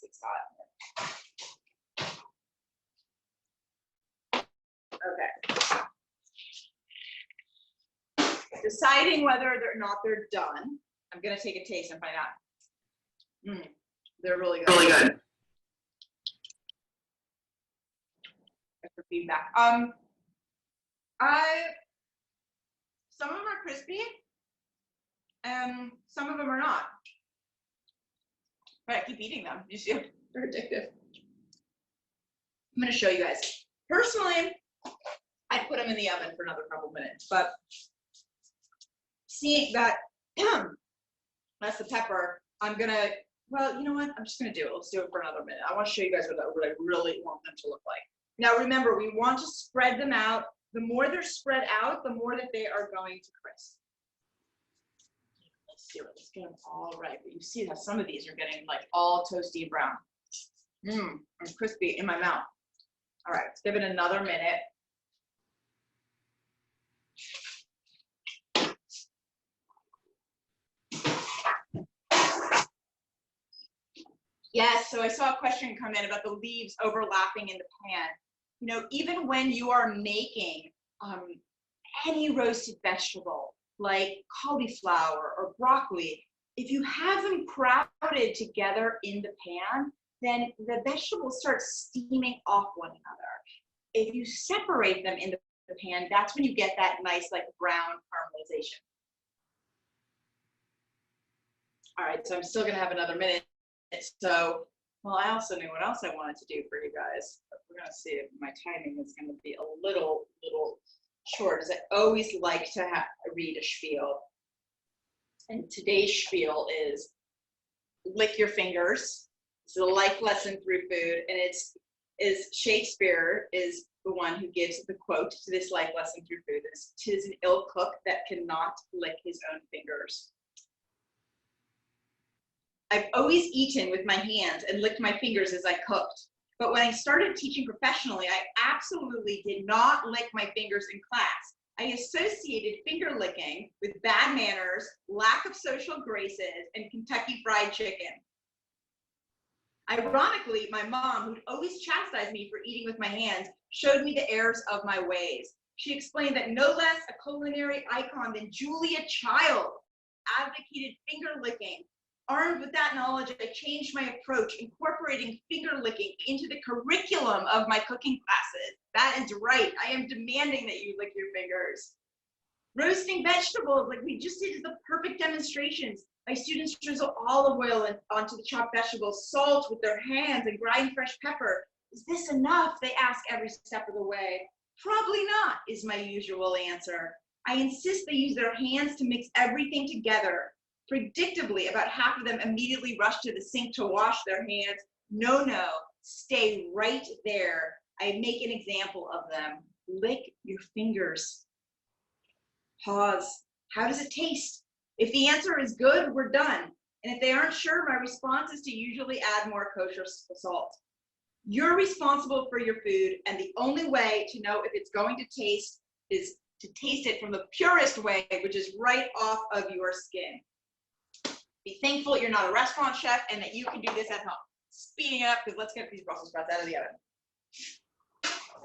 It's hot. Okay. Deciding whether or not they're done. I'm gonna take a taste and find out. They're really good. Really good. For feedback. Some of them are crispy, and some of them are not. But I keep eating them. You see, they're addictive. I'm gonna show you guys. Personally, I'd put them in the oven for another couple minutes, but seeing that that's the pepper, I'm gonna, well, you know what? I'm just gonna do it. Let's do it for another minute. I want to show you guys what I really want them to look like. Now, remember, we want to spread them out. The more they're spread out, the more that they are going to crisp. Let's do it. Let's get them all right. But you see how some of these are getting like all toasty and brown. And crispy in my mouth. All right, let's give it another minute. Yes, so I saw a question come in about the leaves overlapping in the pan. You know, even when you are making any roasted vegetable, like cauliflower or broccoli, if you have them crowded together in the pan, then the vegetables start steaming off one another. If you separate them in the pan, that's when you get that nice like brown caramelization. All right, so I'm still gonna have another minute. So, well, I also knew what else I wanted to do for you guys. But we're gonna see if my timing is gonna be a little short, as I always like to read a spiel. And today's spiel is lick your fingers. It's a life lesson through food, and Shakespeare is the one who gives the quote to this life lesson through food. "'Tis an ill cook that cannot lick his own fingers." I've always eaten with my hands and licked my fingers as I cooked. But when I started teaching professionally, I absolutely did not lick my fingers in class. I associated finger licking with bad manners, lack of social graces, and Kentucky Fried Chicken. Ironically, my mom, who'd always chastised me for eating with my hands, showed me the errors of my ways. She explained that no less a culinary icon than Julia Child advocated finger licking. Armed with that knowledge, I changed my approach, incorporating finger licking into the curriculum of my cooking classes. That is right. I am demanding that you lick your fingers. Roasting vegetables, like we just did, is the perfect demonstrations. My students drizzle olive oil onto the chopped vegetables, salt with their hands, and grind fresh pepper. Is this enough? They ask every step of the way. Probably not, is my usual answer. I insist they use their hands to mix everything together. Predictably, about half of them immediately rush to the sink to wash their hands. No, stay right there. I make an example of them. Lick your fingers. Pause. How does it taste? If the answer is good, we're done. And if they aren't sure, my response is to usually add more kosher salt. You're responsible for your food, and the only way to know if it's going to taste is to taste it from the purest way, which is right off of your skin. Be thankful you're not a restaurant chef and that you can do this at home. Speeding it up, because let's get these Brussels sprouts out of the oven.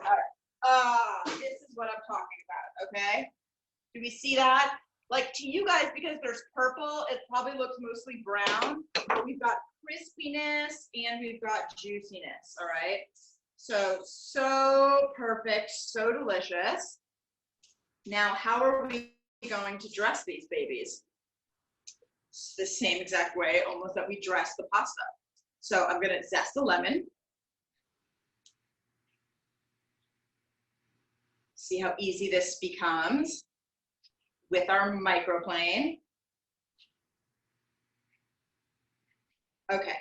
All right. This is what I'm talking about, okay? Do we see that? Like, to you guys, because there's purple, it probably looks mostly brown, but we've got crispiness and we've got juiciness, all right? So perfect, so delicious. Now, how are we going to dress these babies? It's the same exact way almost that we dress the pasta. So I'm gonna zest the lemon. See how easy this becomes with our microplane. Okay,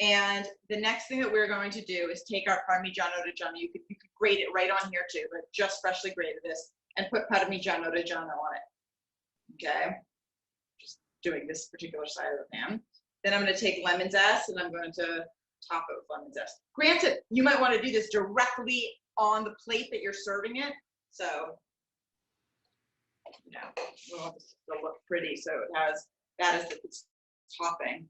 and the next thing that we're going to do is take our Parmigiano Reggiano. You could grate it right on here too, but just freshly grated this, and put Parmigiano Reggiano on it, okay? Doing this particular side of the pan. Then I'm going to take lemon zest and I'm going to top it with lemon zest. Granted, you might want to do this directly on the plate that you're serving it. So, you know, we want this to look pretty. So it has that as its topping.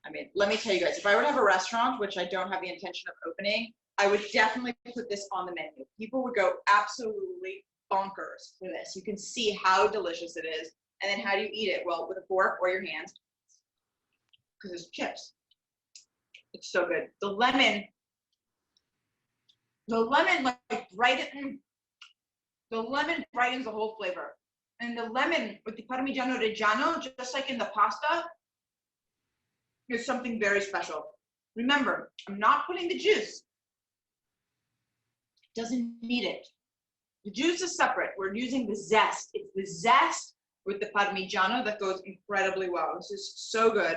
I mean, let me tell you guys, if I were to have a restaurant, which I don't have the intention of opening, I would definitely put this on the menu. People would go absolutely bonkers for this. You can see how delicious it is. And then how do you eat it? Well, with a fork or your hands, because it's chips. It's so good. The lemon like brightens the whole flavor. And the lemon with the Parmigiano Reggiano, just like in the pasta, is something very special. Remember, I'm not putting the juice. It doesn't need it. The juice is separate. We're using the zest. It's the zest with the Parmigiano that goes incredibly well. This is so good.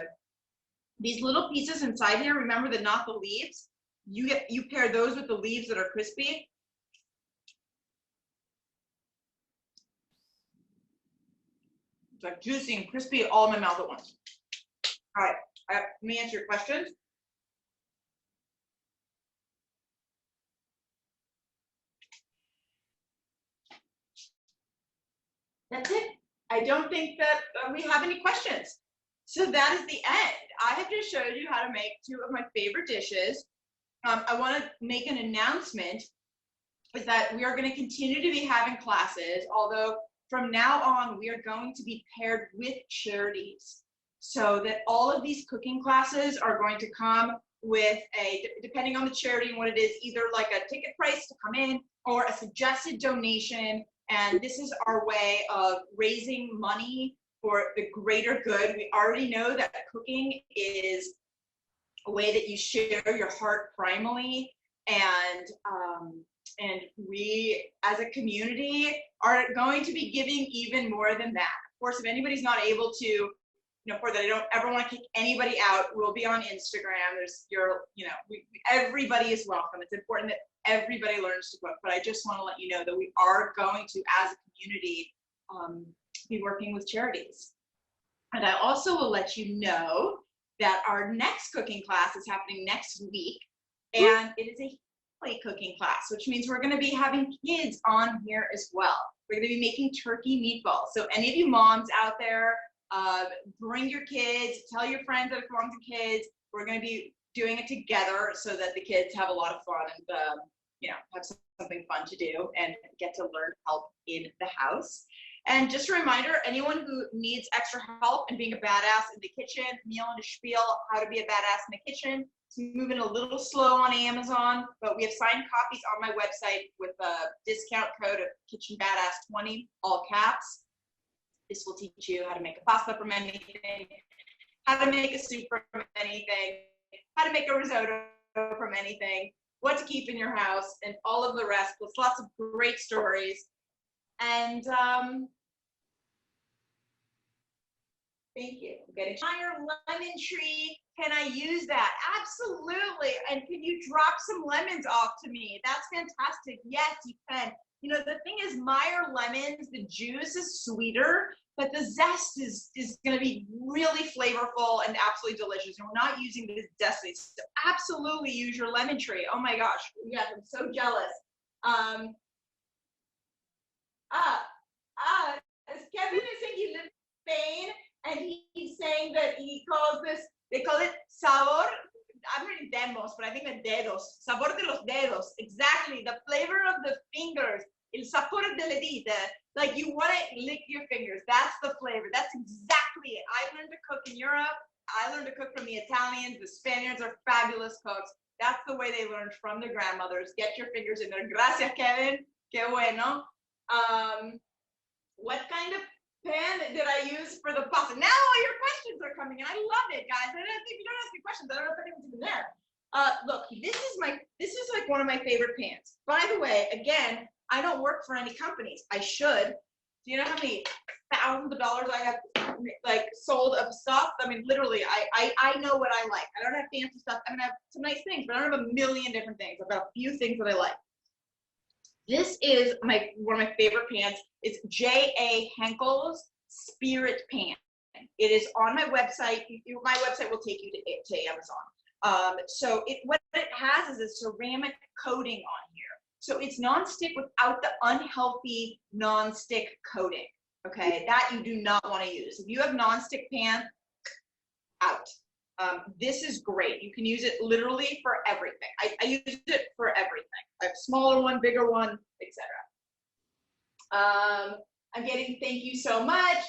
These little pieces inside here, remember that not the leaves. You pair those with the leaves that are crispy. It's like juicy and crispy all in my mouth at once. All right, let me answer your questions. That's it. I don't think that we have any questions. So that is the end. I have just showed you how to make two of my favorite dishes. I want to make an announcement is that we are going to continue to be having classes, although from now on, we are going to be paired with charities, so that all of these cooking classes are going to come with a, depending on the charity and what it is, either like a ticket price to come in or a suggested donation. And this is our way of raising money for the greater good. We already know that cooking is a way that you share your heart primally, and we as a community are going to be giving even more than that. Of course, if anybody's not able to, for that I don't ever want to kick anybody out, we'll be on Instagram. There's everybody is welcome. It's important that everybody learns to cook, but I just want to let you know that we are going to, as a community, be working with charities. And I also will let you know that our next cooking class is happening next week, and it is a family cooking class, which means we're going to be having kids on here as well. We're going to be making turkey meatballs. So any of you moms out there, bring your kids, tell your friends that have moms and kids. We're going to be doing it together so that the kids have a lot of fun and have something fun to do and get to learn help in the house. And just a reminder, anyone who needs extra help in being a badass in the kitchen, meal and a spiel, how to be a badass in the kitchen. It's moving a little slow on Amazon, but we have signed copies on my website with a discount code of Kitchen Badass 20, all caps. This will teach you how to make a pasta from anything, how to make a soup from anything, how to make a risotto from anything, what to keep in your house, and all of the rest, plus lots of great stories. And thank you. I'm getting Meyer lemon tree. Can I use that? Absolutely. And can you drop some lemons off to me? That's fantastic. Yes, you can. The thing is, Meyer lemons, the juice is sweeter, but the zest is going to be really flavorful and absolutely delicious. And we're not using this zest. So absolutely use your lemon tree. Oh my gosh. Yes, I'm so jealous. Kevin is saying he lives in Spain, and he's saying that he calls this, they call it sabor. I'm reading demos, but I think the dedos. Sabor de los dedos. Exactly. The flavor of the fingers. El sabor de la dita. Like you want to lick your fingers. That's the flavor. That's exactly it. I learned to cook in Europe. I learned to cook from the Italians. The Spaniards are fabulous cooks. That's the way they learned from their grandmothers. Get your fingers in there. Gracias, Kevin. Qué bueno. What kind of pan did I use for the pasta? Now all your questions are coming in. I love it, guys. If you don't ask me questions, I don't know if anyone's even there. Look, this is like one of my favorite pans. By the way, again, I don't work for any companies. I should. Do you know how many thousands of dollars I have like sold of stuff? I mean, literally, I know what I like. I don't have fancy stuff. I mean, I have some nice things, but I don't have a million different things. I've got a few things that I like. This is one of my favorite pans. It's J.A. Henkel's Spirit Pan. It is on my website. My website will take you to Amazon. So what it has is a ceramic coating on here. So it's nonstick without the unhealthy nonstick coating. Okay, that you do not want to use. If you have nonstick pan, out. This is great. You can use it literally for everything. I use it for everything. I have a smaller one, bigger one, etc. I'm getting thank you so much.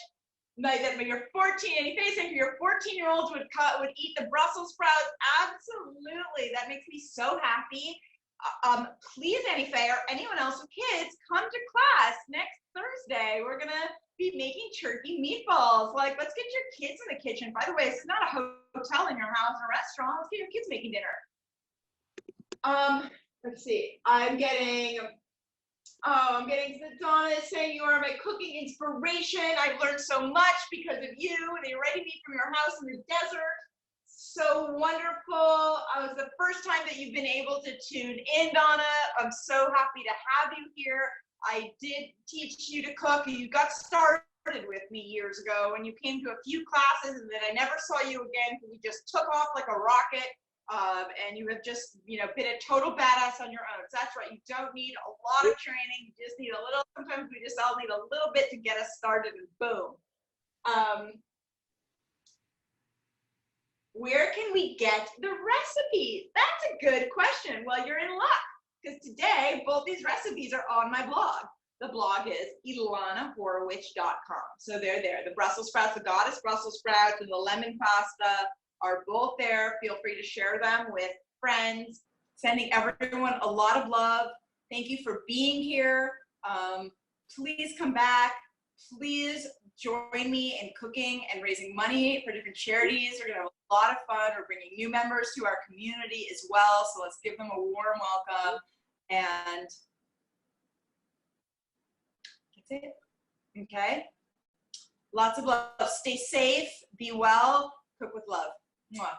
That you're 14, and you say your 14-year-olds would eat the Brussels sprouts. Absolutely, that makes me so happy. Please, anyone else with kids, come to class next Thursday. We're gonna be making turkey meatballs. Like, let's get your kids in the kitchen. By the way, it's not a hotel in your house or a restaurant. Let's get your kids making dinner. Let's see. I'm getting Donna is saying you are my cooking inspiration. I've learned so much because of you. They ready me from your house in the desert. So wonderful. It was the first time that you've been able to tune in, Donna. I'm so happy to have you here. I did teach you to cook. You got started with me years ago when you came to a few classes, and then I never saw you again because you just took off like a rocket. And you have just, been a total badass on your own. So that's right. You don't need a lot of training. You just need a little. Sometimes we just all need a little bit to get us started, and boom. Where can we get the recipes? That's a good question. Well, you're in luck because today both these recipes are on my blog. The blog is elanahorwich.com. So they're there. The Brussels sprouts, the goddess Brussels sprouts, and the lemon pasta are both there. Feel free to share them with friends. Sending everyone a lot of love. Thank you for being here. Please come back. Please join me in cooking and raising money for different charities. We're going to have a lot of fun. We're bringing new members to our community as well. So let's give them a warm welcome. And that's it. Okay. Lots of love. Stay safe. Be well. Cook with love. Mwah.